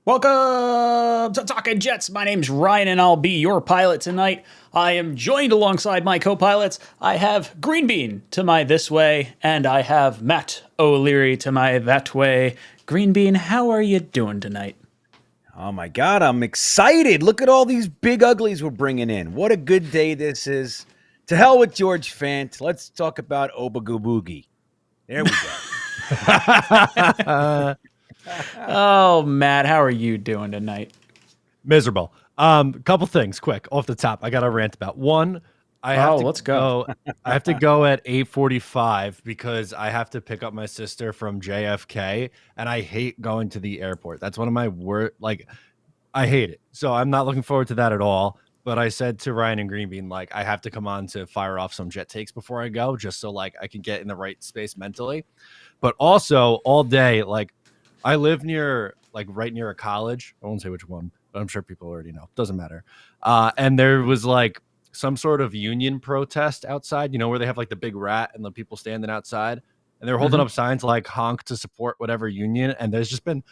Welcome to Talkin' Jets. My name's Ryan, and I'll be your pilot tonight. I am joined alongside my co-pilots. I have Green Bean to my this way, and I have Matt O'Leary to my that way. Green Bean, how are you doing tonight? Oh my God, I'm excited. Look at all these big uglies we're bringing in. What a good day this is. To hell with George Fant. Let's talk about 𝐒𝐫𝐞𝐫𝐢𝐻𝐫𝐲. There we go. Oh, Matt, how are you doing tonight? Miserable. Couple things quick off the top. I got a rant about one. Let's go. I have to go at 8:45 because I have to pick up my sister from JFK, and I hate going to the airport. That's one of my worst. I hate it. So I'm not looking forward to that at all. But I said to Ryan and Green Bean, I have to come on to fire off some jet takes before I go, just so I can get in the right space mentally. But also all day, I live near, right near a college. I won't say which one, but I'm sure people already know. Doesn't matter. And there was some sort of union protest outside, where they have the big rat and the people standing outside, and they're holding up signs honk to support whatever union. And there's just been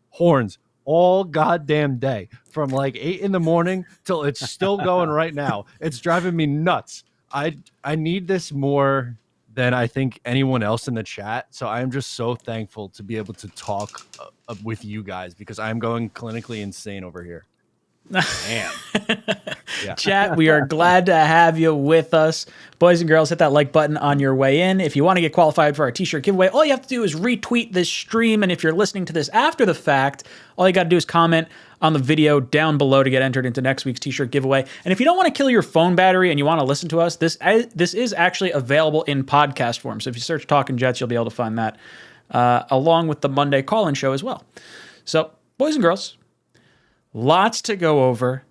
horns all goddamn day from 8 in the morning till it's still going right now. It's driving me nuts. I need this more than I think anyone else in the chat. So I'm just so thankful to be able to talk with you guys because I'm going clinically insane over here. Damn. Yeah. Chat, we are glad to have you with us. Boys and girls, hit that like button on your way in. If you want to get qualified for our t-shirt giveaway, all you have to do is retweet this stream. And if you're listening to this after the fact, all you got to do is comment on the video down below to get entered into next week's t-shirt giveaway. And if you don't want to kill your phone battery and you want to listen to us, this is actually available in podcast form. So if you search Talkin' Jets, you'll be able to find that along with the Monday call-in show as well. So, boys and girls, lots to go over.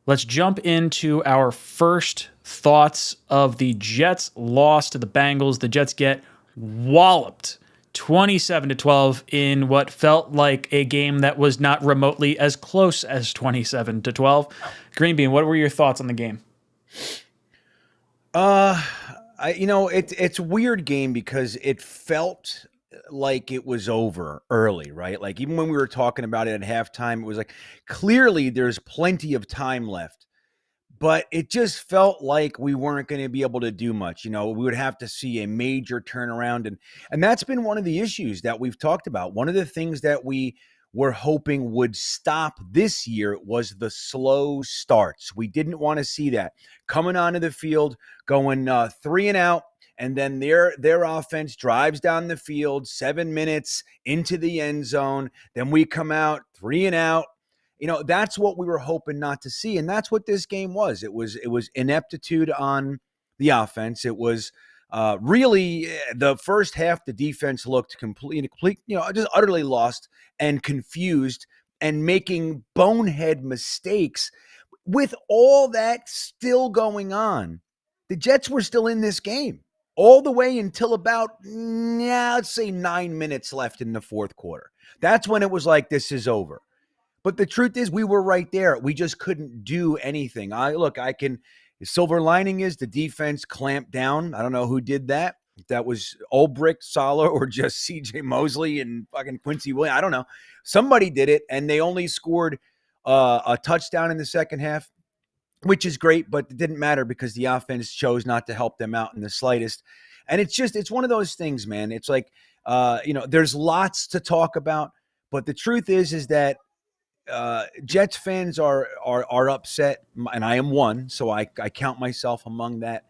Let's jump into our first thoughts of the Jets' loss to the Bengals. The Jets get walloped 27-12 in what felt like a game that was not remotely as close as 27-12. Green Bean, what were your thoughts on the game? It's a weird game because it felt like it was over early, right? Even when we were talking about it at halftime, it was clearly there's plenty of time left, but it just felt like we weren't going to be able to do much. We would have to see a major turnaround. And that's been one of the issues that we've talked about. One of the things that we were hoping would stop this year was the slow starts. We didn't want to see that coming onto the field, going 3 and out. And then their offense drives down the field 7 minutes into the end zone. Then we come out 3 and out. That's what we were hoping not to see. And that's what this game was. It was ineptitude on the offense. It was really the first half, the defense looked complete, just utterly lost and confused and making bonehead mistakes. With all that still going on, the Jets were still in this game all the way until about, let's say 9 minutes left in the fourth quarter. That's when it was this is over. But the truth is we were right there. We just couldn't do anything. The silver lining is the defense clamped down. I don't know who did that. If that was 𝐒𝐫𝐞𝐫𝐢, Saleh, or just CJ Mosley and fucking Quincy Williams. I don't know. Somebody did it, and they only scored a touchdown in the second half, which is great, but it didn't matter because the offense chose not to help them out in the slightest. And it's one of those things, man. It's there's lots to talk about, but the truth is that Jets fans are upset, and I am one, so I count myself among that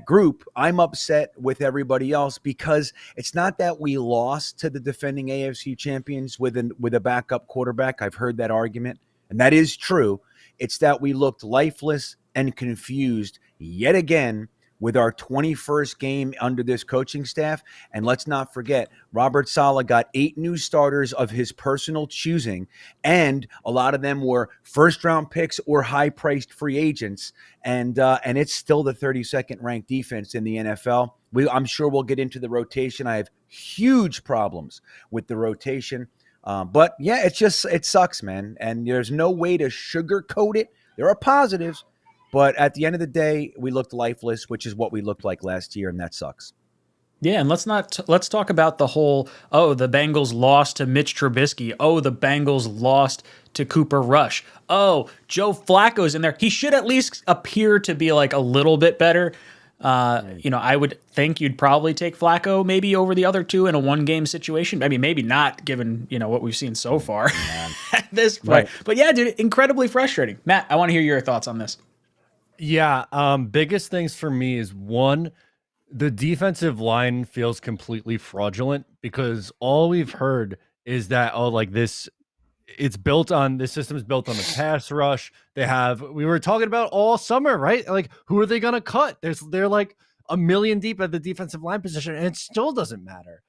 group. I'm upset with everybody else because it's not that we lost to the defending AFC champions with a backup quarterback. I've heard that argument, and that is true. It's that we looked lifeless and confused yet again with our 21st game under this coaching staff. And let's not forget, Robert Saleh got 8 new starters of his personal choosing, and a lot of them were first-round picks or high-priced free agents. And it's still the 32nd ranked defense in the NFL. I'm sure we'll get into the rotation. I have huge problems with the rotation. But yeah, it sucks, man. And there's no way to sugarcoat it. There are positives, but at the end of the day, we looked lifeless, which is what we looked like last year, and that sucks. Yeah, and let's talk about the whole, oh, the Bengals lost to Mitch Trubisky. Oh, the Bengals lost to Cooper Rush. Oh, Joe Flacco's in there. He should at least appear to be like a little bit better. I would think you'd probably take Flacco maybe over the other two in a one-game situation. I mean, maybe not given, what we've seen so far at this point. Right. But yeah, dude, incredibly frustrating. Matt, I want to hear your thoughts on this. Yeah, biggest things for me is one, the defensive line feels completely fraudulent because all we've heard is that, this system is built on the pass rush. We were talking about all summer, right? Like, who are they going to cut? They're like a million deep at the defensive line position, and it still doesn't matter.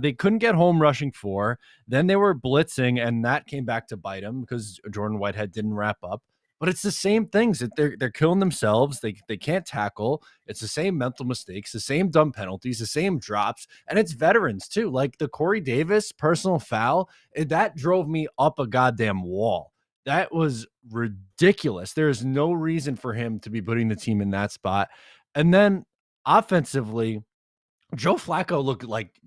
They couldn't get home rushing 4. Then they were blitzing, and that came back to bite them because Jordan Whitehead didn't wrap up. But it's the same things. They're killing themselves. They can't tackle. It's the same mental mistakes, the same dumb penalties, the same drops, and it's veterans too. Like the Corey Davis personal foul, that drove me up a goddamn wall. That was ridiculous. There is no reason for him to be putting the team in that spot. And then offensively, Joe Flacco looked like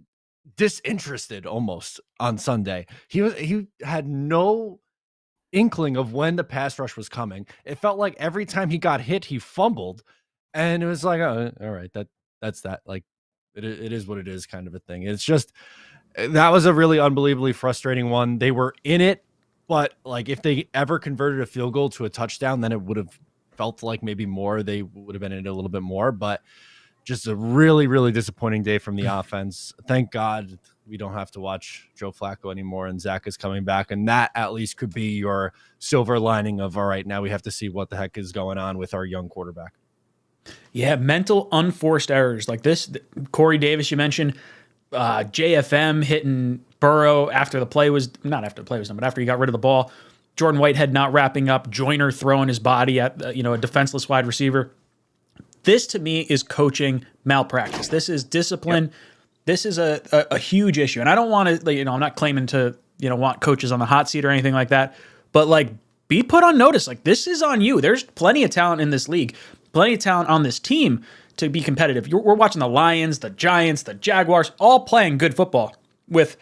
disinterested almost on Sunday. He had no inkling of when the pass rush was coming. It felt like every time he got hit, he fumbled, and it was like, oh, all right, that's that. Like, it is what it is, kind of a thing. It's just, that was a really unbelievably frustrating one. They were in it, but like if they ever converted a field goal to a touchdown, then it would have felt like maybe more. They would have been in it a little bit more, but just a really, really disappointing day from the offense. Thank God we don't have to watch Joe Flacco anymore, and Zach is coming back, and that at least could be your silver lining of, all right, now we have to see what the heck is going on with our young quarterback. Yeah, mental unforced errors like this. Corey Davis, you mentioned, JFM hitting Burrow after the play was, not after the play was done, but after he got rid of the ball. Jordan Whitehead not wrapping up, Joyner throwing his body at a defenseless wide receiver. This to me is coaching malpractice. This is discipline. Yep. This is a huge issue. And I don't want to, I'm not claiming to, want coaches on the hot seat or anything like that, but like, be put on notice. Like, this is on you. There's plenty of talent in this league, plenty of talent on this team to be competitive. We're watching the Lions, the Giants, the Jaguars, all playing good football with,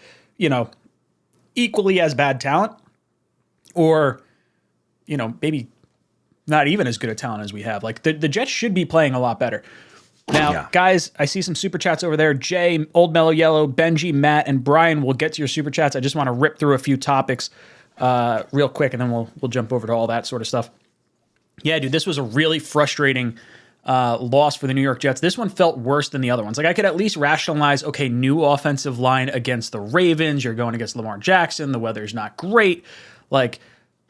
equally as bad talent, or, maybe not even as good a talent as we have. Like, the Jets should be playing a lot better. Now, guys, I see some super chats over there. Jay, Old Mellow Yellow, Benji, Matt, and Brian will get to your super chats. I just want to rip through a few topics real quick, and then we'll jump over to all that sort of stuff. Yeah, dude, this was a really frustrating loss for the New York Jets. This one felt worse than the other ones. Like, I could at least rationalize, okay, new offensive line against the Ravens. You're going against Lamar Jackson. The weather's not great. Like,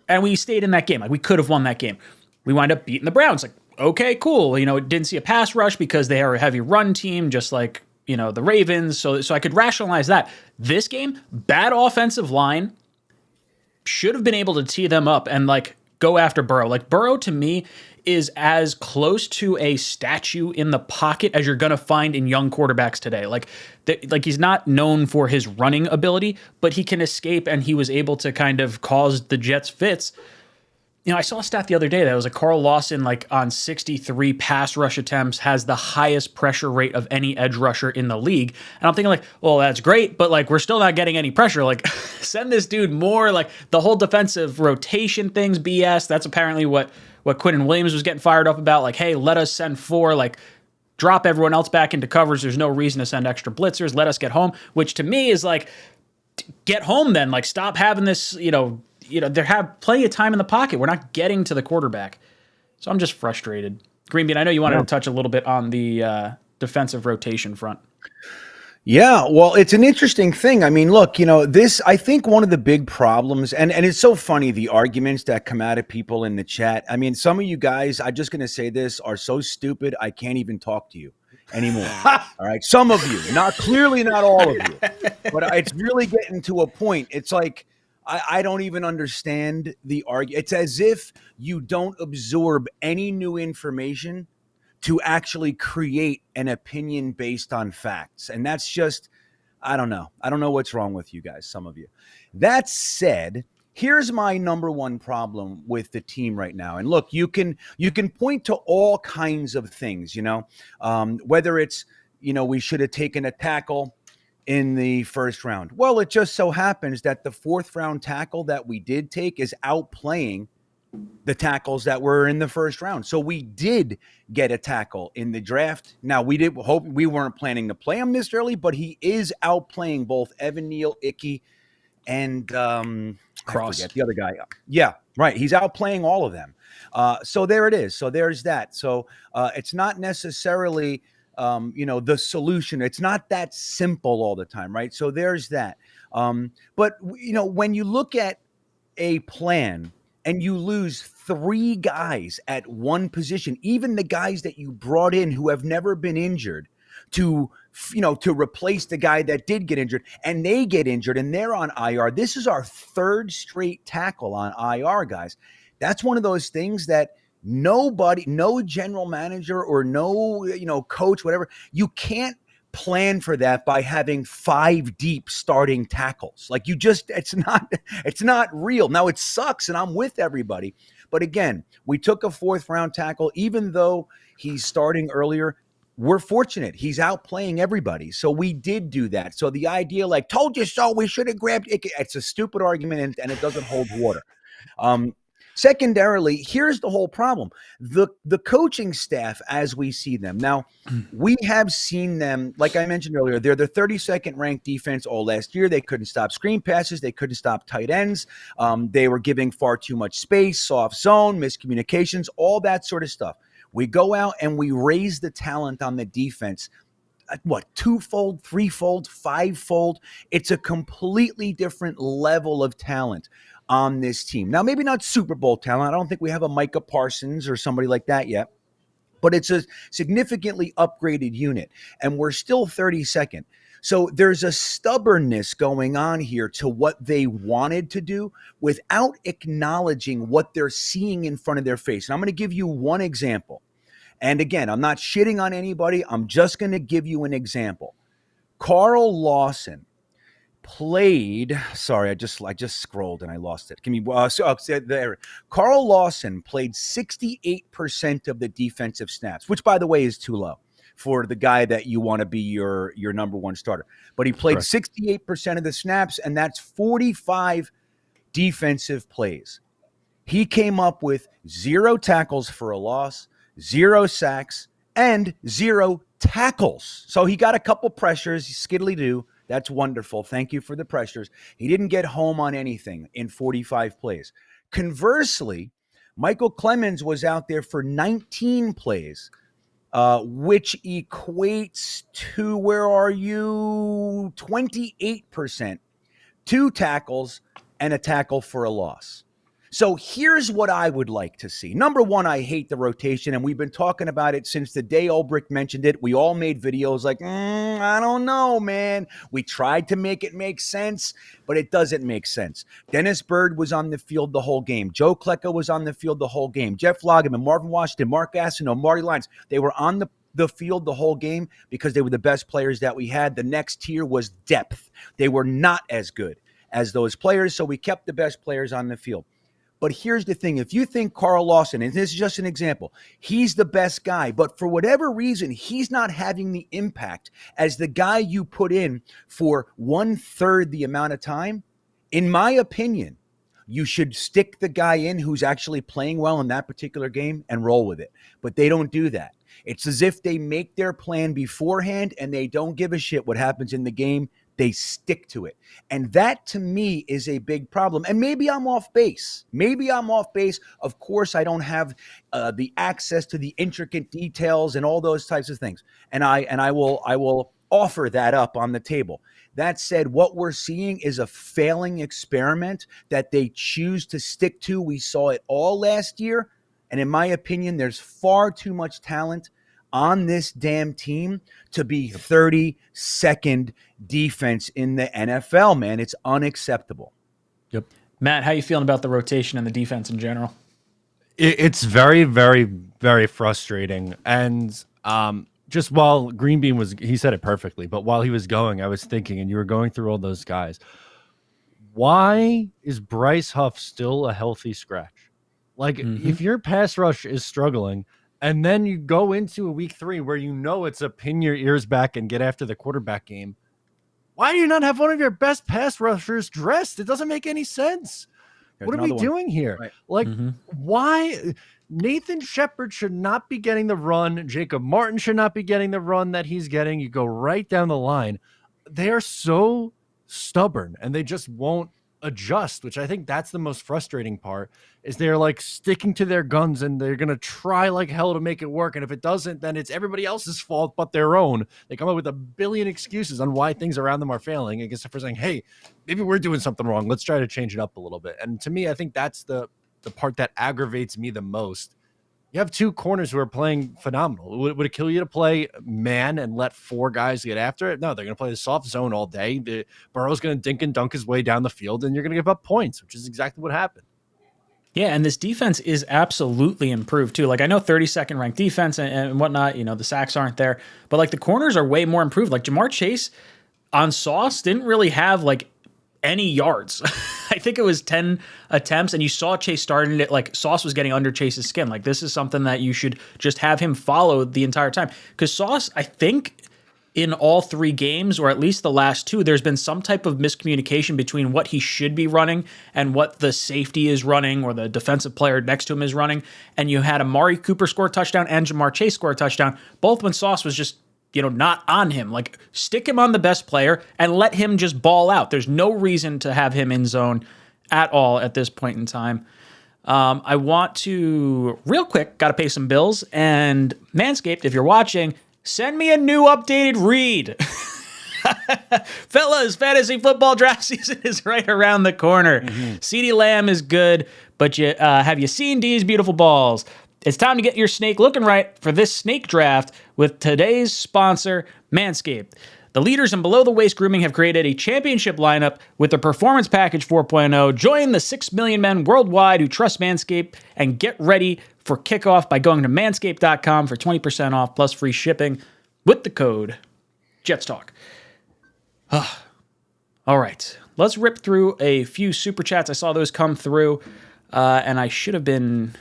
and we stayed in that game. Like, we could have won that game. We wind up beating the Browns. Like, okay, cool. It didn't see a pass rush because they are a heavy run team, just like, the Ravens. So I could rationalize that. This game, bad offensive line, should have been able to tee them up and like go after Burrow. Like, Burrow to me is as close to a statue in the pocket as you're going to find in young quarterbacks today. Like he's not known for his running ability, but he can escape, and he was able to kind of cause the Jets fits. I saw a stat the other day that was like Carl Lawson, like on 63 pass rush attempts, has the highest pressure rate of any edge rusher in the league. And I'm thinking like, well, that's great, but like, we're still not getting any pressure. Like, send this dude more. Like, the whole defensive rotation thing's BS. That's apparently what Quinnen Williams was getting fired up about. Like, hey, let us send 4, like, drop everyone else back into covers. There's no reason to send extra blitzers. Let us get home, which to me is like, get home then. Like, stop having this, they have plenty of time in the pocket. We're not getting to the quarterback. So I'm just frustrated. Green Bean, I know you wanted to touch a little bit on the defensive rotation front. Yeah, well, it's an interesting thing. I mean, look, this, I think one of the big problems, and it's so funny, the arguments that come out of people in the chat. I mean, some of you guys, I'm just going to say this, are so stupid, I can't even talk to you anymore. All right. Some of you, not all of you, but it's really getting to a point. It's like, I don't even understand the argument. It's as if you don't absorb any new information to actually create an opinion based on facts. And that's just, I don't know. I don't know what's wrong with you guys, some of you. That said, here's my number one problem with the team right now. And look, you can point to all kinds of things, whether it's, we should have taken a tackle in the first round. Well, it just so happens that the 4th round tackle that we did take is outplaying the tackles that were in the first round. So we did get a tackle in the draft. Now, we weren't planning to play him this early, but he is outplaying both Evan Neal, 𝐒𝐿, and Cross. I forget the other guy. Yeah, right. He's outplaying all of them. So there it is. So there's that. So it's not necessarily the solution. It's not that simple all the time, right? So there's that. But when you look at a plan and you lose 3 guys at one position, even the guys that you brought in who have never been injured to replace the guy that did get injured, and they get injured and they're on IR. This is our 3rd straight tackle on IR, guys. That's one of those things that nobody, no general manager or no, coach, whatever, you can't plan for that by having 5 deep starting tackles. Like it's not real. Now it sucks and I'm with everybody. But again, we took a 4th round tackle, even though he's starting earlier. We're fortunate. He's outplaying everybody. So we did do that. So the idea, like, told you so, we should have grabbed it. It's a stupid argument and it doesn't hold water. Secondarily, here's the whole problem. The coaching staff, as we see them. Now, we have seen them, like I mentioned earlier, they're the 32nd ranked defense all last year. They couldn't stop screen passes. They couldn't stop tight ends. They were giving far too much space, soft zone, miscommunications, all that sort of stuff. We go out and we raise the talent on the defense. What, 2-fold, 3-fold, 5-fold? It's a completely different level of talent on this team. Now, maybe not Super Bowl talent. I don't think we have a Micah Parsons or somebody like that yet, but it's a significantly upgraded unit, and we're still 32nd. So there's a stubbornness going on here to what they wanted to do without acknowledging what they're seeing in front of their face. And I'm going to give you one example. And again, I'm not shitting on anybody. I'm just going to give you an example. Carl Lawson played. Sorry, I just scrolled and I lost it. There. Carl Lawson played 68% of the defensive snaps, which, by the way, is too low for the guy that you want to be your number one starter. But he played 68% of the snaps, and that's 45 defensive plays. He came up with 0 tackles for a loss, 0 sacks, and 0 tackles. So he got a couple pressures, skiddly-doo. That's wonderful. Thank you for the pressures. He didn't get home on anything in 45 plays. Conversely, Michael Clemens was out there for 19 plays, which equates to, 28%, 2 tackles and a tackle for a loss. So here's what I would like to see. Number one, I hate the rotation, and we've been talking about it since the day 𝐒𝐿𝐵𝐷 mentioned it. We all made videos like, I don't know, man. We tried to make it make sense, but it doesn't make sense. Dennis Byrd was on the field the whole game. Joe Klecko was on the field the whole game. Jeff Lageman, Marvin Washington, Mark Gastineau, Marty Lyons, they were on the field the whole game because they were the best players that we had. The next tier was depth. They were not as good as those players, so we kept the best players on the field. But here's the thing. If you think Carl Lawson, and this is just an example, he's the best guy, but for whatever reason, he's not having the impact as the guy you put in for 1/3 the amount of time, in my opinion, you should stick the guy in who's actually playing well in that particular game and roll with it. But they don't do that. It's as if they make their plan beforehand and they don't give a shit what happens in the game. They stick to it. And that, to me, is a big problem. And maybe I'm off base. Of course, I don't have the access to the intricate details and all those types of things. And I will offer that up on the table. That said, what we're seeing is a failing experiment that they choose to stick to. We saw it all last year. And in my opinion, there's far too much talent on this damn team to be 32nd defense in the NFL, man. It's unacceptable. Yep. Matt, how you feeling about the rotation and the defense in general? It's very, very, very frustrating. And just while Green Bean he said it perfectly, but while he was going, I was thinking, and you were going through all those guys, why is Bryce Huff still a healthy scratch? Like, if your pass rush is struggling, And then you go into a week 3 where it's a pin your ears back and get after the quarterback game. Why do you not have one of your best pass rushers dressed? It doesn't make any sense. What are we doing here? Right. Like, why? Nathan Shepard should not be getting the run. Jacob Martin should not be getting the run that he's getting. You go right down the line. They are so stubborn and they just won't adjust, which I think that's the most frustrating part, is they're like sticking to their guns and they're going to try like hell to make it work. And if it doesn't, then it's everybody else's fault but their own. They come up with a billion excuses on why things around them are failing, except for saying, hey, maybe we're doing something wrong. Let's try to change it up a little bit. And to me, I think that's the part that aggravates me the most. You have 2 corners who are playing phenomenal. Would it kill you to play man and let 4 guys get after it? No, they're going to play the soft zone all day. Burrow's going to dink and dunk his way down the field, and you're going to give up points, which is exactly what happened. Yeah, and this defense is absolutely improved too. Like, I know 32nd ranked defense and whatnot, the sacks aren't there, but like the corners are way more improved. Like Jamar Chase on Sauce didn't really have like any yards. I think it was 10 attempts, and you saw Chase starting it, like Sauce was getting under Chase's skin. Like, this is something that you should just have him follow the entire time. Because Sauce, I think in all 3 games, or at least the last 2, there's been some type of miscommunication between what he should be running and what the safety is running or the defensive player next to him is running. And you had Amari Cooper score a touchdown and Jamar Chase score a touchdown, both when Sauce was just not on him. Like, stick him on the best player and let him just ball out. There's no reason to have him in zone at all at this point in time. I want to, real quick, got to pay some bills. And Manscaped, if you're watching, send me a new updated read. Fellas, fantasy football draft season is right around the corner. CeeDee Lamb is good, but have you seen D's beautiful balls? It's time to get your snake looking right for this snake draft with today's sponsor, Manscaped. The leaders in below-the-waist grooming have created a championship lineup with the Performance Package 4.0. Join the 6 million men worldwide who trust Manscaped and get ready for kickoff by going to manscaped.com for 20% off plus free shipping with the code JETSTALK. All right, let's rip through a few super chats. I saw those come through, and I should have been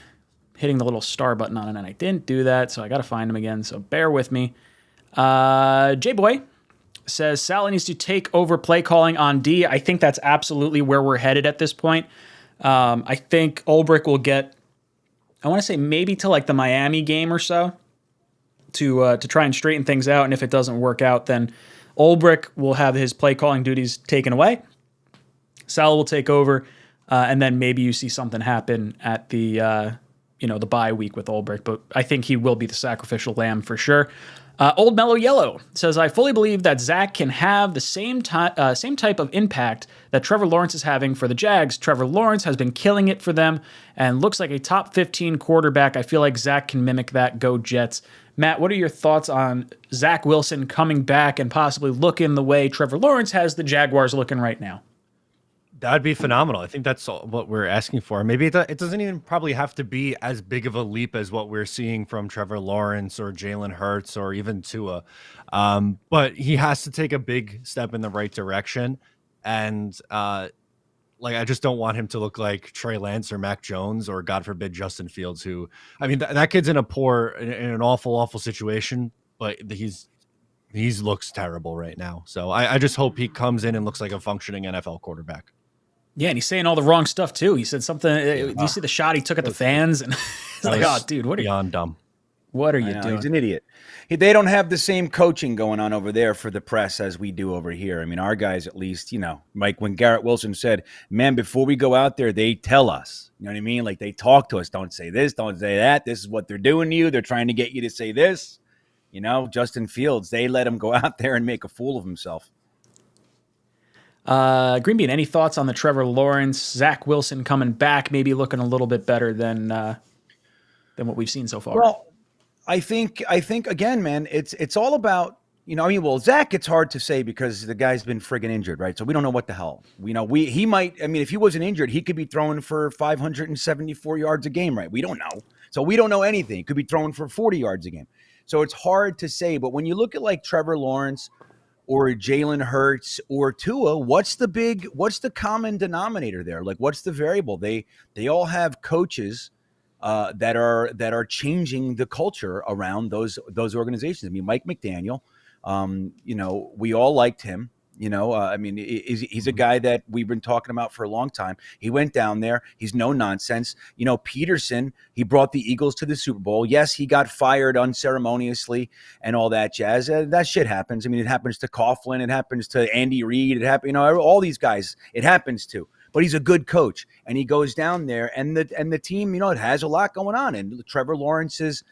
hitting the little star button on it, and I didn't do that, so I got to find them again, so bear with me. J-Boy says, Saleh needs to take over play calling on D. I think that's absolutely where we're headed at this point. I think 𝐒𝐵RIC will get, I want to say maybe to like the Miami game or so to try and straighten things out, and if it doesn't work out, then 𝐒𝐵RIC will have his play calling duties taken away. Saleh will take over, and then maybe you see something happen at the the bye week with 𝐒𝐵RIC, but I think he will be the sacrificial lamb for sure. Old Mellow Yellow says, I fully believe that Zach can have the same type of impact that Trevor Lawrence is having for the Jags. Trevor Lawrence has been killing it for them and looks like a top 15 quarterback. I feel like Zach can mimic that. Go Jets. Matt, what are your thoughts on Zach Wilson coming back and possibly looking the way Trevor Lawrence has the Jaguars looking right now? That'd be phenomenal. I think that's what we're asking for. Maybe it doesn't even probably have to be as big of a leap as what we're seeing from Trevor Lawrence or Jalen Hurts or even Tua. But he has to take a big step in the right direction. And I just don't want him to look like Trey Lance or Mac Jones or, God forbid, Justin Fields, who, I mean, that kid's in an awful situation, but he looks terrible right now. So I just hope he comes in and looks like a functioning NFL quarterback. Yeah, and he's saying all the wrong stuff too. He said something. Do you see the shot he took at the fans? And it's like, oh, dude, what are you beyond dumb? What are you doing? He's an idiot. They don't have the same coaching going on over there for the press as we do over here. I mean, our guys, at least, Mike, when Garrett Wilson said, man, before we go out there, they tell us, you know what I mean? Like, they talk to us. Don't say this, don't say that. This is what they're doing to you. They're trying to get you to say this. Justin Fields, they let him go out there and make a fool of himself. Green Bean, any thoughts on the Trevor Lawrence, Zach Wilson coming back, maybe looking a little bit better than what we've seen so far? Well, I think again, man, it's all about, Zach, it's hard to say because the guy's been friggin' injured, right? So we don't know what the hell. He might, if he wasn't injured, he could be throwing for 574 yards a game, right? We don't know. So we don't know anything. He could be throwing for 40 yards a game. So it's hard to say. But when you look at like Trevor Lawrence or Jalen Hurts or Tua, what's the common denominator there? Like, what's the variable? They all have coaches that are changing the culture around those organizations. I mean, Mike McDaniel, we all liked him. I mean, he's a guy that we've been talking about for a long time. He went down there. He's no nonsense. Peterson, he brought the Eagles to the Super Bowl. Yes, he got fired unceremoniously and all that jazz. That shit happens. I mean, it happens to Coughlin. It happens to Andy Reid. It happens, all these guys, it happens to. But he's a good coach, and he goes down there, and the team, it has a lot going on, and Trevor Lawrence is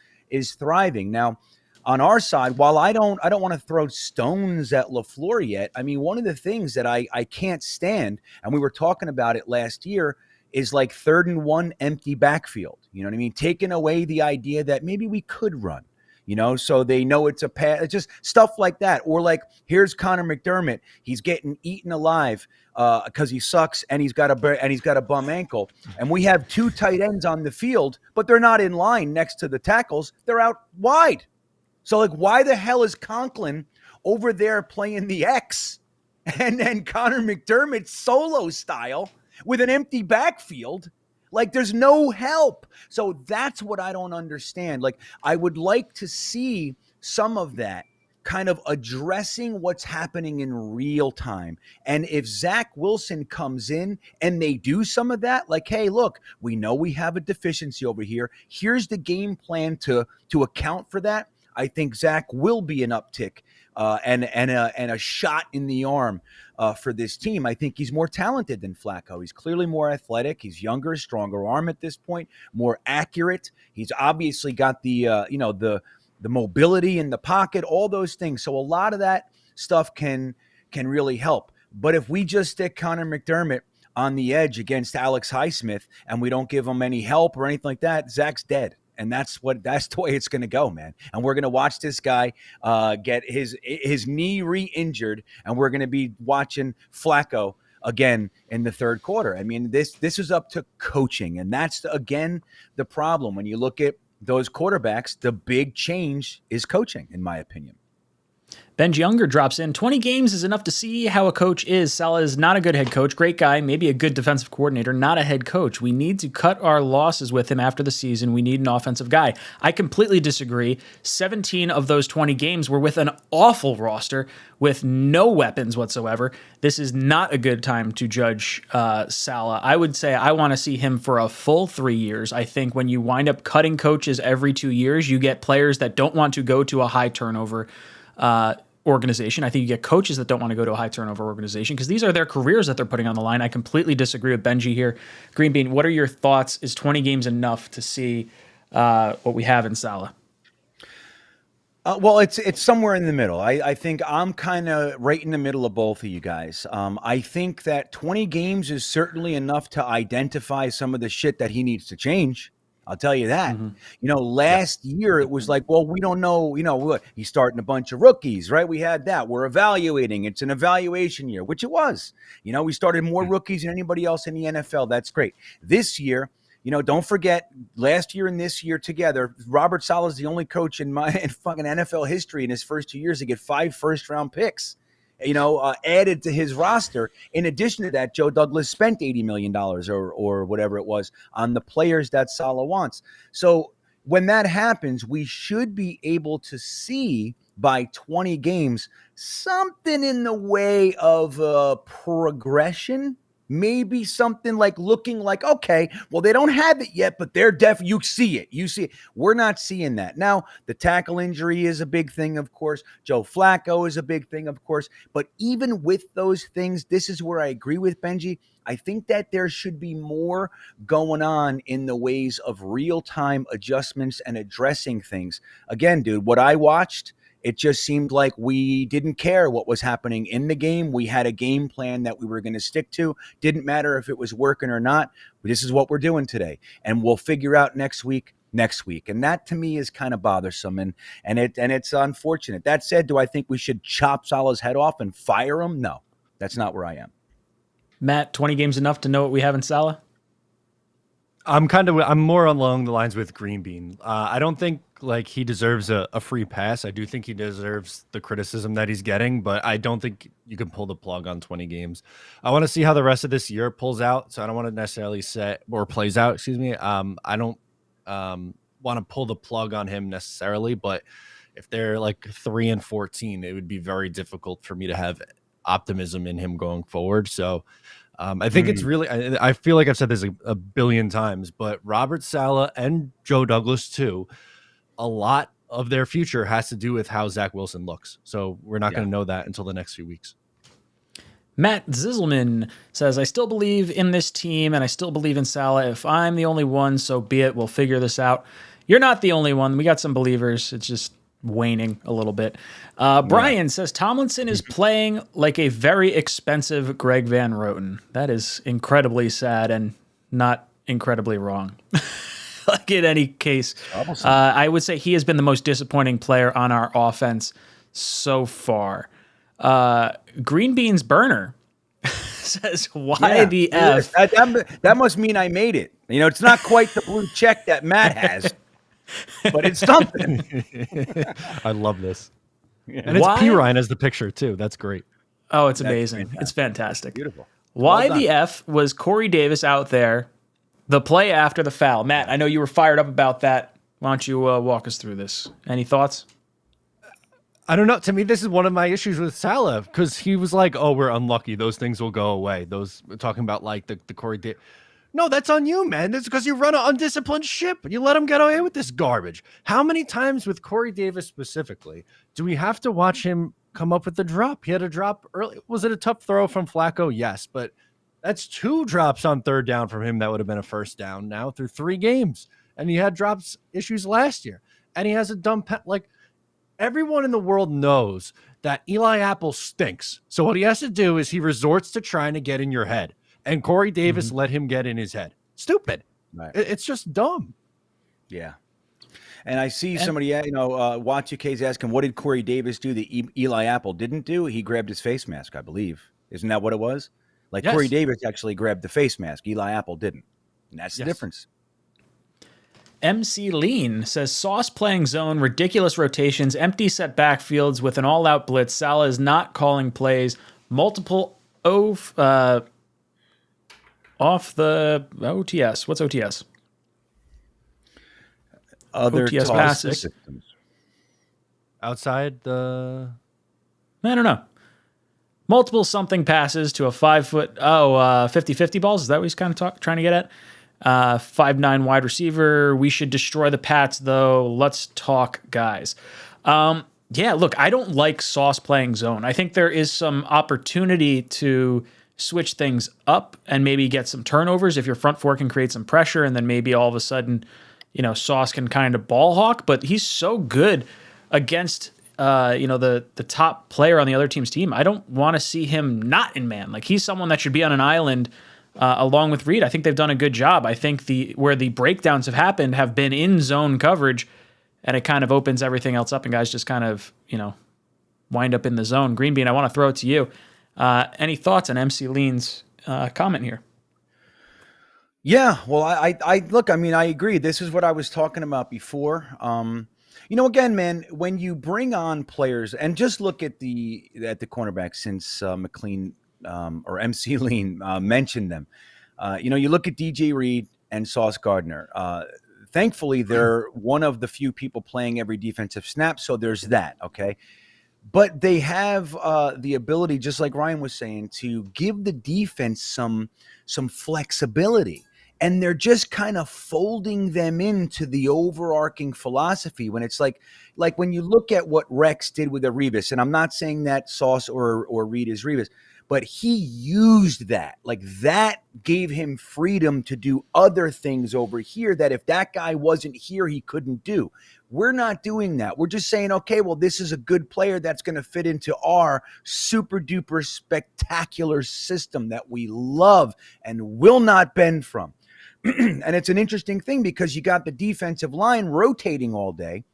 thriving now. On our side, while I don't want to throw stones at LaFleur yet, I mean, one of the things that I can't stand, and we were talking about it last year, is like 3rd and 1 empty backfield. You know what I mean? Taking away the idea that maybe we could run, so they know it's a pass, just stuff like that. Or like, here's Connor McDermott. He's getting eaten alive because he sucks and he's got a bum ankle. And we have 2 tight ends on the field, but they're not in line next to the tackles. They're out wide. So, like, why the hell is Conklin over there playing the X and then Connor McDermott solo style with an empty backfield? Like, there's no help. So that's what I don't understand. Like, I would like to see some of that kind of addressing what's happening in real time. And if Zach Wilson comes in and they do some of that, like, hey, look, we know we have a deficiency over here. Here's the game plan to account for that. I think Zach will be an uptick and a shot in the arm for this team. I think he's more talented than Flacco. He's clearly more athletic. He's younger, stronger arm at this point, more accurate. He's obviously got the mobility in the pocket, all those things. So a lot of that stuff can really help. But if we just stick Connor McDermott on the edge against Alex Highsmith and we don't give him any help or anything like that, Zach's dead. And that's the way it's going to go, man. And we're going to watch this guy get his knee re-injured, and we're going to be watching Flacco again in the 3rd quarter. I mean, this is up to coaching, and that's again the problem when you look at those quarterbacks. The big change is coaching, in my opinion. Benji Younger drops in. 20 games is enough to see how a coach is. Saleh is not a good head coach. Great guy, maybe a good defensive coordinator, not a head coach. We need to cut our losses with him after the season. We need an offensive guy. I completely disagree. 17 of those 20 games were with an awful roster with no weapons whatsoever. This is not a good time to judge Saleh. I would say I want to see him for a full 3 years. I think when you wind up cutting coaches every 2 years, you get players that don't want to go to a high turnover organization. I think you get coaches that don't want to go to a high turnover organization because these are their careers that they're putting on the line. I completely disagree with Benji here. Green Bean, what are your thoughts? Is 20 games enough to see what we have in Saleh? Well, it's somewhere in the middle. I think I'm kind of right in the middle of both of you guys. I think that 20 games is certainly enough to identify some of the shit that he needs to change. I'll tell you that. Last year it was like, well, we don't know, he's starting a bunch of rookies, right? We had that. We're evaluating. It's an evaluation year, which it was. We started more rookies than anybody else in the NFL. That's great. This year, don't forget last year and this year together, Robert Saleh is the only coach in fucking NFL history in his first 2 years to get 5 first-round picks. Added to his roster. In addition to that, Joe Douglas spent $80 million or whatever it was on the players that Saleh wants. So when that happens, we should be able to see by 20 games something in the way of progression. Maybe something like looking like, okay, well, they don't have it yet, but they're definitely, you see it. We're not seeing that. Now, the tackle injury is a big thing, of course. Joe Flacco is a big thing, of course. But even with those things, this is where I agree with Benji. I think that there should be more going on in the ways of real-time adjustments and addressing things. Again, dude, what I watched, it just seemed like we didn't care what was happening in the game. We had a game plan that we were going to stick to. Didn't matter if it was working or not. This is what we're doing today. And we'll figure out next week. And that to me is kind of bothersome and it's unfortunate. That said, do I think we should chop Saleh's head off and fire him? No, that's not where I am. Matt, 20 games enough to know what we have in Saleh? I'm more along the lines with Green Bean. I don't think like he deserves a free pass. I do think he deserves the criticism that he's getting, but I don't think you can pull the plug on 20 games. I want to see how the rest of this year pulls out. So I don't want to necessarily plays out. Excuse me. I don't want to pull the plug on him necessarily, but if they're like 3-14, it would be very difficult for me to have optimism in him going forward. So I think it's really, I feel like I've said this a billion times, but Robert Saleh and Joe Douglas too, a lot of their future has to do with how Zach Wilson looks. So we're not going to know that until the next few weeks. Matt Zizelman says, I still believe in this team and I still believe in Saleh. If I'm the only one, so be it. We'll figure this out. You're not the only one. We got some believers. It's just waning a little bit. Brian says, Tomlinson is playing like a very expensive Greg Van Roten. That is incredibly sad and not incredibly wrong. Like in any case, I would say he has been the most disappointing player on our offense so far. Green Beans Burner says, why the F? That must mean I made it. You know, it's not quite the blue check that Matt has, but it's something. I love this. And it's P. Ryan as the picture, too. That's great. Oh, it's amazing. It's fantastic. Beautiful. Why the F was Corey Davis out there the play after the foul? Matt, I know you were fired up about that. Why don't you walk us through this? Any thoughts? I don't know. To me, this is one of my issues with Saleh because he was like, oh, we're unlucky. Those things will go away. Those talking about like the Corey Davis. No, that's on you, man. That's because you run an undisciplined ship and you let him get away with this garbage. How many times with Corey Davis specifically do we have to watch him come up with the drop? He had a drop early. Was it a tough throw from Flacco? Yes, but that's 2 drops on 3rd down from him. That would have been a 1st down now through 3 games. And he had drops issues last year. And he has a dumb like everyone in the world knows that Eli Apple stinks. So what he has to do is he resorts to trying to get in your head. And Corey Davis let him get in his head. Stupid. Right. It's just dumb. Yeah. And I see somebody, 𝐒𝐻𝐞𝐫𝐢𝐻N𝐞 is asking, what did Corey Davis do that Eli Apple didn't do? He grabbed his face mask, I believe. Isn't that what it was? Like Corey Davis actually grabbed the face mask. Eli Apple didn't. And that's the difference. MC Lean says, Sauce playing zone, ridiculous rotations, empty set backfields with an all-out blitz. Saleh is not calling plays. Multiple off the OTS. What's OTS? Other OTS passes. Systems. Outside the... I don't know. Multiple something passes to a 5-foot, 50-50 balls. Is that what he's kind of trying to get at? 5'9" wide receiver. We should destroy the Pats, though. Let's talk, guys. Look, I don't like Sauce playing zone. I think there is some opportunity to switch things up and maybe get some turnovers if your front four can create some pressure, and then maybe all of a sudden, Sauce can kind of ball hawk. But he's so good against the top player on the other team's team. I don't want to see him not in man. Like, he's someone that should be on an island along with Reed. I think they've done a good job. I think where the breakdowns have happened have been in zone coverage, and it kind of opens everything else up, and guys just kind of, wind up in the zone. Green Bean, I want to throw it to you. Any thoughts on MC Lean's comment here? Yeah, well, I look, I mean, I agree. This is what I was talking about before. Again, man, when you bring on players, and just look at the cornerback since McLean or MC Lean mentioned them. You look at DJ Reed and Sauce Gardner. Thankfully, they're one of the few people playing every defensive snap, so there's that, okay? But they have the ability, just like Ryan was saying, to give the defense some flexibility. And they're just kind of folding them into the overarching philosophy when it's like when you look at what Rex did with Revis, and I'm not saying that Sauce or Reed is Revis, but he used that. Like, that gave him freedom to do other things over here that if that guy wasn't here, he couldn't do. We're not doing that. We're just saying, okay, well, this is a good player that's going to fit into our super duper spectacular system that we love and will not bend from. And it's an interesting thing because you got the defensive line rotating all day,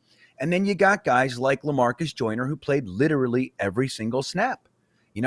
and then you got guys like LaMarcus Joyner who played literally every single snap.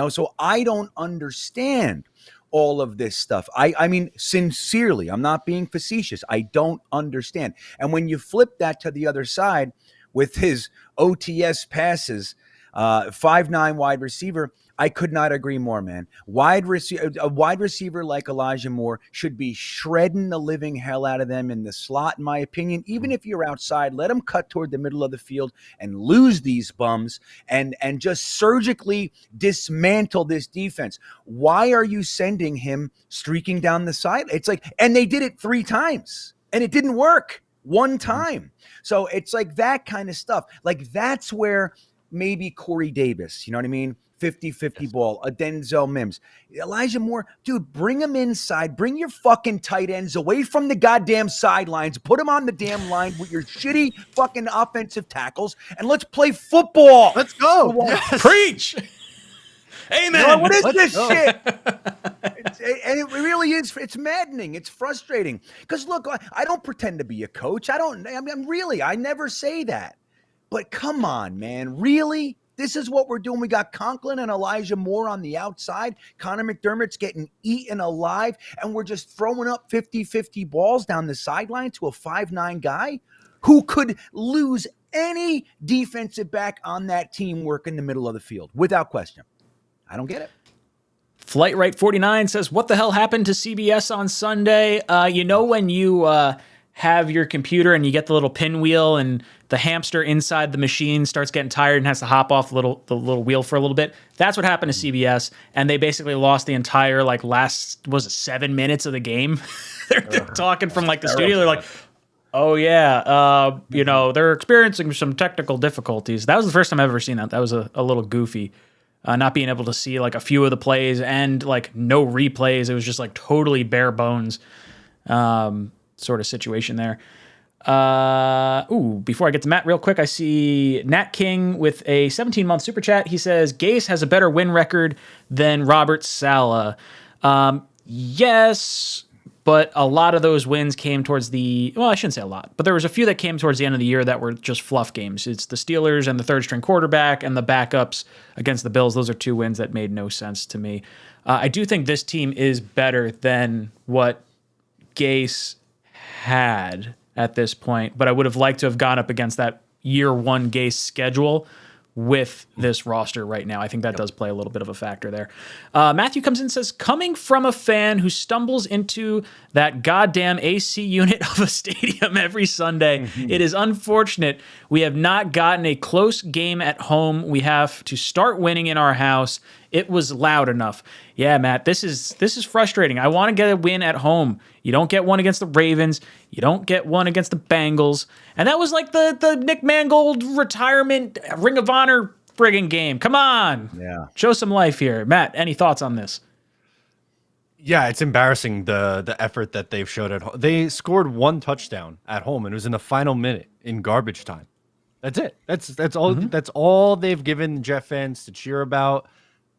So I don't understand all of this stuff. I mean, sincerely, I'm not being facetious. I don't understand. And when you flip that to the other side with his OTS passes, 5'9" wide receiver, I could not agree more, man. A wide receiver like Elijah Moore should be shredding the living hell out of them in the slot, in my opinion. Even if you're outside, let them cut toward the middle of the field and lose these bums and just surgically dismantle this defense. Why are you sending him streaking down the side? It's like, and they did it 3 times and it didn't work one time. So it's like that kind of stuff. Like that's where maybe Corey Davis, you know what I mean? 50-50 ball, a Denzel Mims. Elijah Moore, dude, bring him inside. Bring your fucking tight ends away from the goddamn sidelines. Put them on the damn line with your shitty fucking offensive tackles, and let's play football. Let's go. Yes. Preach. Amen. You know, what is this shit? And it really is. It's maddening. It's frustrating. Because look, I don't pretend to be a coach. I never say that. But come on, man. Really? This is what we're doing. We got Conklin and Elijah Moore on the outside. Connor McDermott's getting eaten alive. And we're just throwing up 50-50 balls down the sideline to a 5'9" guy who could lose any defensive back on that team work in the middle of the field, without question. I don't get it. Flight Right 49 says, what the hell happened to CBS on Sunday? When you have your computer and you get the little pinwheel and the hamster inside the machine starts getting tired and has to hop off the little wheel for a little bit? That's what happened to CBS. And they basically lost the entire last 7 minutes of the game. they're talking from the studio. They're like, oh yeah, they're experiencing some technical difficulties. That was the first time I've ever seen that. That was a little goofy. Not being able to see a few of the plays and no replays. It was just totally bare bones sort of situation there. Before I get to Matt real quick, I see Nat King with a 17-month super chat. He says, Gase has a better win record than Robert Saleh. Yes, but a lot of those wins came towards I shouldn't say a lot, but there was a few that came towards the end of the year that were just fluff games. It's the Steelers and the third-string quarterback and the backups against the Bills. Those are 2 wins that made no sense to me. I do think this team is better than what Gase had at this point, but I would have liked to have gone up against that year 1 Gase schedule with this roster right now. I think that does play a little bit of a factor there. Matthew comes in and says, coming from a fan who stumbles into that goddamn AC unit of a stadium every Sunday, it is unfortunate we have not gotten a close game at home. We have to start winning in our house. It was loud enough. Yeah, Matt, this is frustrating. I want to get a win at home. You don't get one against the Ravens. You don't get one against the Bengals. And that was the Nick Mangold retirement Ring of Honor friggin' game. Come on. Yeah. Show some life here. Matt, any thoughts on this? Yeah, it's embarrassing the effort that they've showed at home. They scored 1 touchdown at home, and it was in the final minute in garbage time. That's it. That's all. That's all they've given Jet fans to cheer about.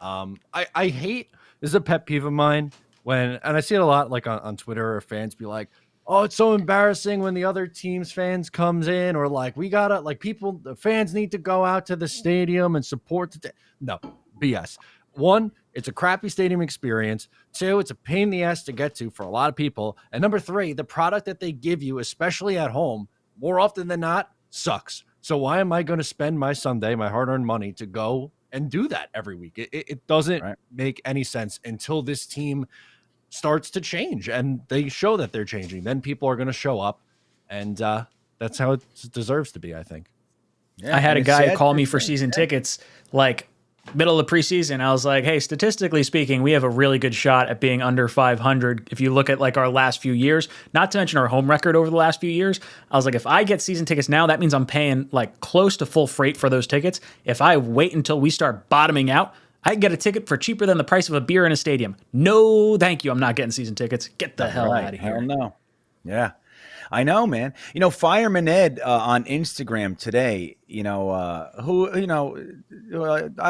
I hate, this is a pet peeve of mine, and I see it a lot on Twitter, or fans be like, oh, it's so embarrassing when the other team's fans comes in, or the fans need to go out to the stadium and support no, BS. 1, it's a crappy stadium experience. 2, it's a pain in the ass to get to for a lot of people. And number 3, the product that they give you, especially at home, more often than not, sucks. So why am I going to spend my Sunday, my hard-earned money, to go and do that every week? It doesn't make any sense until this team starts to change and they show that they're changing. Then people are going to show up, and that's how it deserves to be, I think. Yeah, I had a guy call me for season tickets middle of the preseason. I was like, hey, statistically speaking, we have a really good shot at being under 500 if you look at our last few years, not to mention our home record over the last few years. I was like, if I get season tickets now, that means I'm paying close to full freight for those tickets. If I wait until we start bottoming out, I can get a ticket for cheaper than the price of a beer in a stadium. No, thank you. I'm not getting season tickets. Get the hell out of here. Hell no. Yeah. I know, man. Fireman Ed on Instagram today, I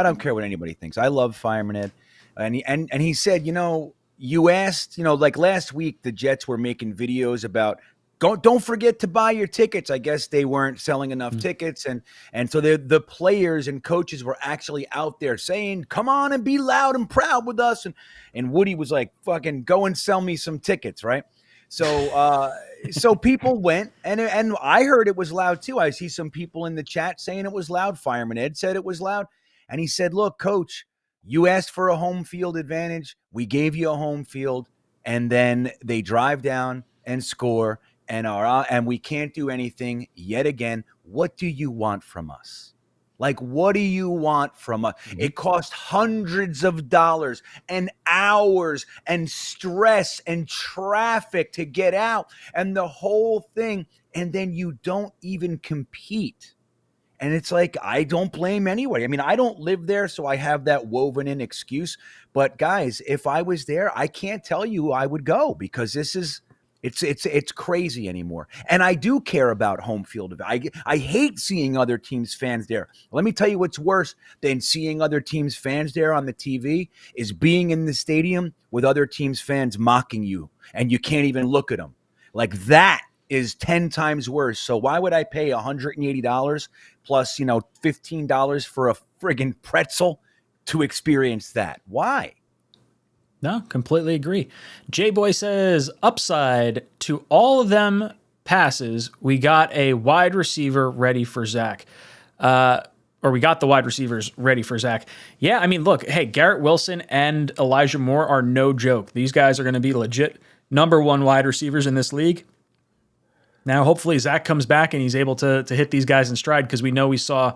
don't care what anybody thinks. I love Fireman Ed. And he said, you asked, last week the Jets were making videos about don't forget to buy your tickets. I guess they weren't selling enough tickets. And so the players and coaches were actually out there saying, come on and be loud and proud with us. And Woody was like, fucking go and sell me some tickets, right? So so people went, and I heard it was loud too. I see some people in the chat saying it was loud. Fireman Ed said it was loud. And he said, look, coach, You asked for a home field advantage. We gave you a home field, and then they drive down and score, and we can't do anything yet again. What do you want from us? Like, what do you want from us? It cost hundreds of dollars and hours and stress and traffic to get out and the whole thing. And then you don't even compete. And it's like, I don't blame anybody. I mean, I don't live there, so I have that woven in excuse. But guys, if I was there, I can't tell you I would go, because it's crazy anymore. And I do care about home field. I hate seeing other teams' fans there. Let me tell you what's worse than seeing other teams' fans there on the TV is being in the stadium with other teams' fans mocking you, and you can't even look at them. Like, that is 10 times worse. So why would I pay $180 plus, $15 for a friggin' pretzel to experience that? Why? No, completely agree. J-Boy says, upside to all of them passes, we got a wide receiver ready for Zach. Or we got the wide receivers ready for Zach. Yeah, I mean, look, hey, Garrett Wilson and Elijah Moore are no joke. These guys are going to be legit number one wide receivers in this league. Now, hopefully, Zach comes back and he's able to hit these guys in stride, because we know we saw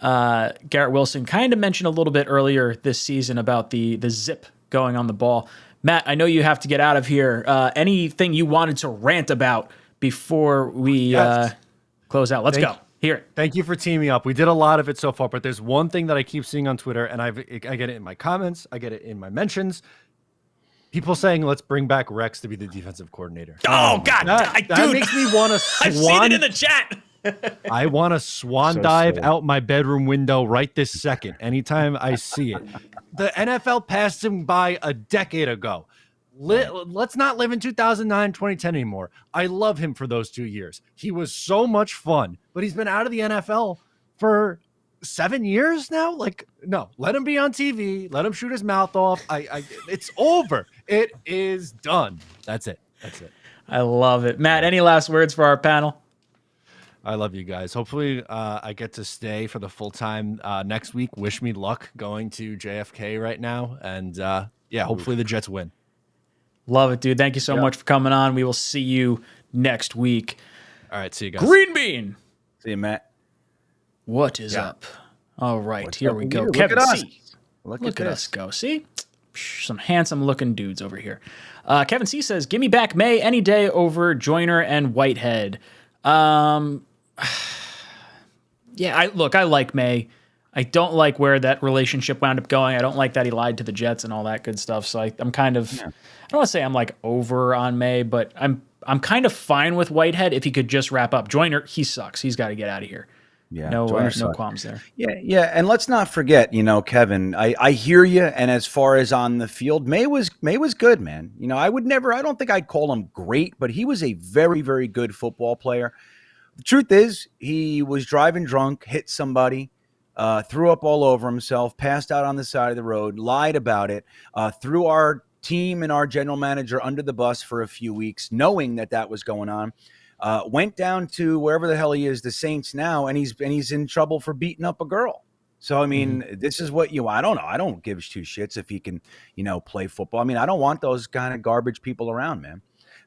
Garrett Wilson kind of mention a little bit earlier this season about the zip going on the ball. Matt, I know you have to get out of here. Anything you wanted to rant about before we close out? Let's go. Hear it. Thank you for teaming me up. We did a lot of it so far, but there's one thing that I keep seeing on Twitter, and I get it in my comments, I get it in my mentions. People saying, let's bring back Rex to be the defensive coordinator. Oh, God. That makes me want to swan. I've seen it in the chat. I want to swan dive out my bedroom window right this second, anytime I see it. The NFL passed him by a decade ago. Let's not live in 2009, 2010 anymore. I love him for those 2 years. He was so much fun, but he's been out of the NFL for 7 years now. Like, no, let him be on TV. Let him shoot his mouth off. It's over. It is done. That's it. I love it. Matt, any last words for our panel? I love you guys. Hopefully I get to stay for the full time next week. Wish me luck going to JFK right now. And hopefully the Jets win. Love it, dude. Thank you so much for coming on. We will see you next week. All right. See you guys. Green Bean. See you, Matt. What is up? All right. Here we go. Look Kevin at us. C. Look at us go. See? Some handsome looking dudes over here. Kevin C says, give me back May any day over Joyner and Whitehead. Yeah, I like May. I don't like where that relationship wound up going. I don't like that he lied to the Jets and all that good stuff. So I'm kind of, I don't want to say I'm like over on May, but I'm kind of fine with Whitehead if he could just wrap up. Joyner, he sucks. He's got to get out of here. Yeah, no qualms there. Yeah, and let's not forget, Kevin. I hear you. And as far as on the field, May was good, man. I don't think I'd call him great, but he was a very, very good football player. The truth is, he was driving drunk, hit somebody, threw up all over himself, passed out on the side of the road, lied about it, threw our team and our general manager under the bus for a few weeks, knowing that was going on. Went down to wherever the hell he is, the Saints now, and he's in trouble for beating up a girl. So, I mean, this is what I don't know. I don't give two shits if he can, play football. I mean, I don't want those kind of garbage people around, man.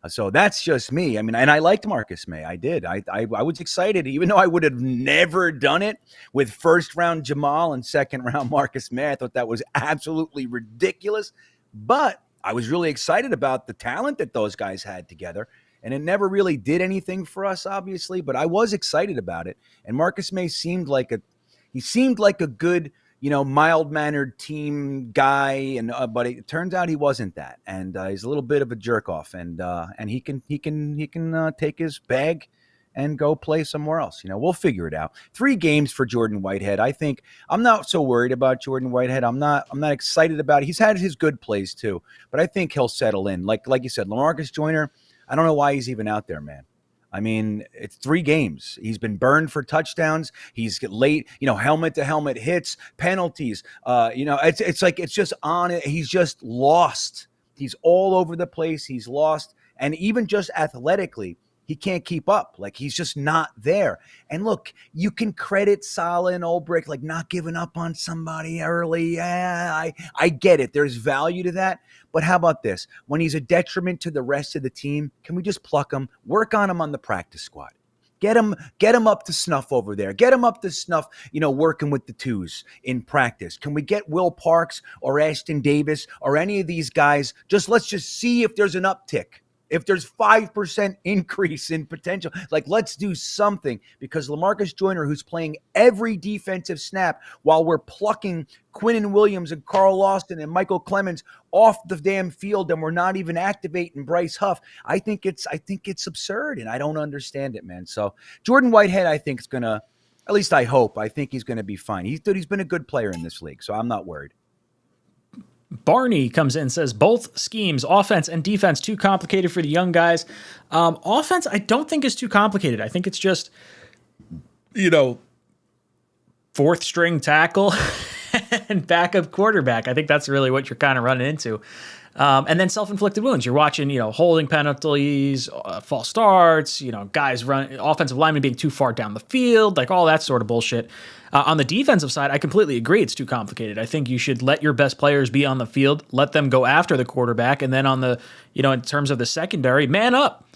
So that's just me. I mean, and I liked Marcus May. I did. I was excited, even though I would have never done it with first round Jamal and second round Marcus May. I thought that was absolutely ridiculous. But I was really excited about the talent that those guys had together. And it never really did anything for us, obviously, but I was excited about it. And Marcus May seemed like a good, mild-mannered team guy, and but it turns out he wasn't that, and he's a little bit of a jerk off, and he can take his bag and go play somewhere else. We'll figure it out. 3 games for Jordan Whitehead. I think I'm not so worried about Jordan Whitehead. I'm not excited about it. He's had his good plays too, but I think he'll settle in. Like you said, LaMarcus Joyner. I don't know why he's even out there, man. I mean, it's 3 games. He's been burned for touchdowns. He's late, helmet to helmet hits, penalties. It's just on it. He's just lost. He's all over the place. He's lost. And even just athletically, He can't keep up. Like, he's just not there. And look, you can credit Saleh and 𝐒𝐵RICK, like not giving up on somebody early. Yeah, I get it. There's value to that. But how about this? When he's a detriment to the rest of the team, can we just pluck him, work on him on the practice squad? Get him up to snuff over there. Get him up to snuff, working with the twos in practice. Can we get Will Parks or Ashton Davis or any of these guys? Let's just see if there's an uptick. If there's 5% increase in potential, like, let's do something, because LaMarcus Joyner, who's playing every defensive snap while we're plucking Quinnen Williams and Carl Lawson and Michael Clemens off the damn field, and we're not even activating Bryce Huff. I think it's absurd, and I don't understand it, man. So Jordan Whitehead, I think, is gonna, at least I hope, I think he's gonna be fine. He's been a good player in this league, so I'm not worried. Barney comes in and says both schemes, offense and defense, too complicated for the young guys. Offense, I don't think is too complicated. I think it's just, fourth string tackle and backup quarterback. I think that's really what you're kind of running into. And then self-inflicted wounds. You're watching, holding penalties, false starts, guys offensive linemen being too far down the field, like all that sort of bullshit. On the defensive side, I completely agree. It's too complicated. I think you should let your best players be on the field, let them go after the quarterback. And then on the, in terms of the secondary, man up.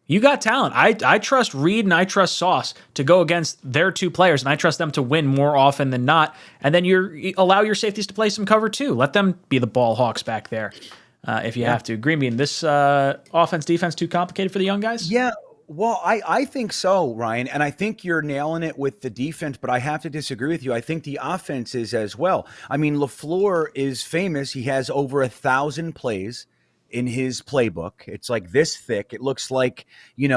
You got talent. I trust Reed and I trust Sauce to go against their two players, and I trust them to win more often than not. And then you allow your safeties to play some cover too. Let them be the ball hawks back there. If you have to. Green Bean, this offense, defense too complicated for the young guys? Yeah, well, I think so, Ryan. And I think you're nailing it with the defense, but I have to disagree with you. I think the offense is as well. I mean, LaFleur is famous. He has over 1,000 plays in his playbook. It's like this thick. It looks like, you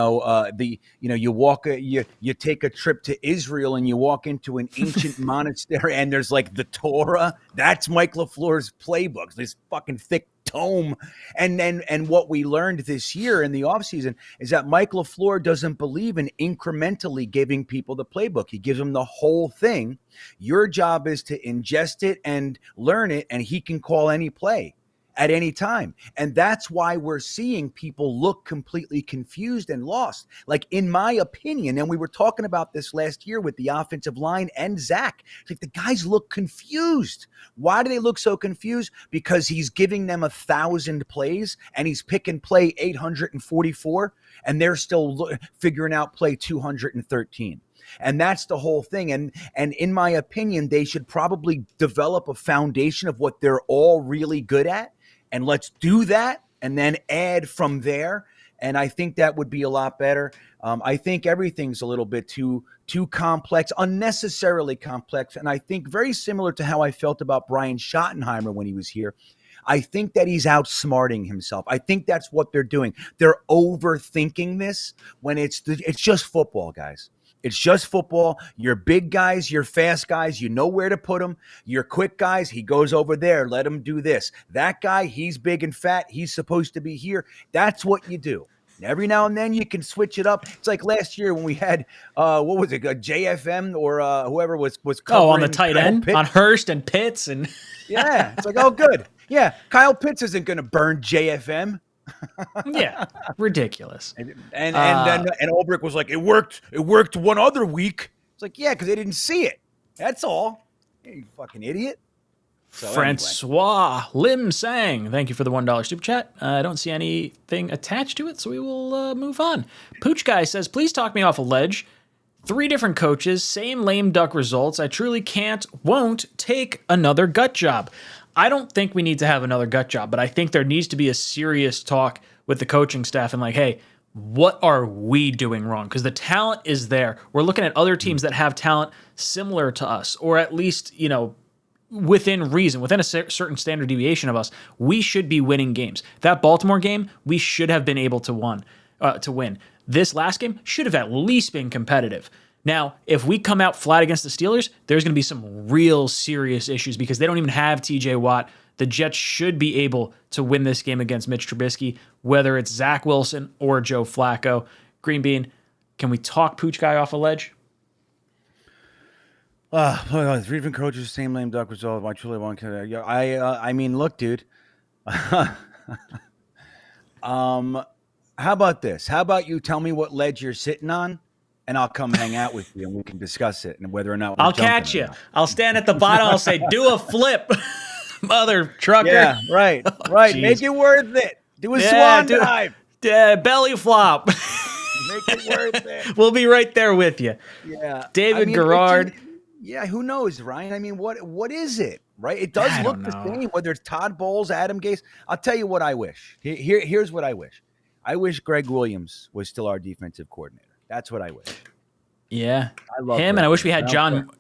take a trip to Israel and you walk into an ancient monastery and there's like the Torah. That's Mike LaFleur's playbook. This fucking thick tome. And what we learned this year in the offseason is that Mike LaFleur doesn't believe in incrementally giving people the playbook. He gives them the whole thing. Your job is to ingest it and learn it, and he can call any play at any time. And that's why we're seeing people look completely confused and lost. Like, in my opinion, and we were talking about this last year with the offensive line and Zach, like, the guys look confused. Why do they look so confused? Because he's giving them 1,000 plays and he's picking play 844 and they're still figuring out play 213. And that's the whole thing. And in my opinion, they should probably develop a foundation of what they're all really good at. And let's do that and then add from there. And I think that would be a lot better. I think everything's a little bit too complex, unnecessarily complex. And I think very similar to how I felt about Brian Schottenheimer when he was here. I think that he's outsmarting himself. I think that's what they're doing. They're overthinking this when it's just football, guys. It's just football. You're big guys, you're fast guys, you know where to put them. You're quick guys, he goes over there, let him do this. That guy, he's big and fat, he's supposed to be here. That's what you do. Every now and then you can switch it up. It's like last year when we had, what was it, a JFM or whoever was covering. Oh, on the tight end, Pitts. On Hurst and Pitts. And yeah, it's like, oh, good. Yeah, Kyle Pitts isn't going to burn JFM. Yeah, ridiculous. And then 𝐒𝐵RICK was like, it worked one other week. It's like, yeah, because they didn't see it. That's all. Yeah, you fucking idiot. So Francois Lim Sang, thank you for the $1 super chat. I don't see anything attached to it, so we will move on. Pooch Guy says, please talk me off a ledge. 3 different coaches, same lame duck results. I truly won't take another gut job. I don't think we need to have another gut job, but I think there needs to be a serious talk with the coaching staff and like, hey, what are we doing wrong? Because the talent is there. We're looking at other teams that have talent similar to us, or at least, within reason, within a certain standard deviation of us. We should be winning games. That Baltimore game, we should have been able to win. This last game should have at least been competitive. Now, if we come out flat against the Steelers, there's going to be some real serious issues because they don't even have TJ Watt. The Jets should be able to win this game against Mitch Trubisky, whether it's Zach Wilson or Joe Flacco. Green Bean, can we talk Pooch Guy off a ledge? 3 different coaches, same lame duck result. I truly want to. I mean, look, dude. How about this? How about you tell me what ledge you're sitting on, and I'll come hang out with you, and we can discuss it and whether or not I'll catch you. I'll stand at the bottom. I'll say, "Do a flip, mother trucker." Yeah, right, right. Jeez. Make it worth it. Do a swan dive. Belly flop. Make it worth it. We'll be right there with you. Yeah, David Garrard. Yeah, who knows, Ryan? I mean, what is it? Right? It does I look don't the know. same. Whether it's Todd Bowles, Adam Gase. I'll tell you what I wish. Here's what I wish. I wish Greg Williams was still our defensive coordinator. That's what I wish. Yeah, I love him, Greg and I wish we Williams. had I don't John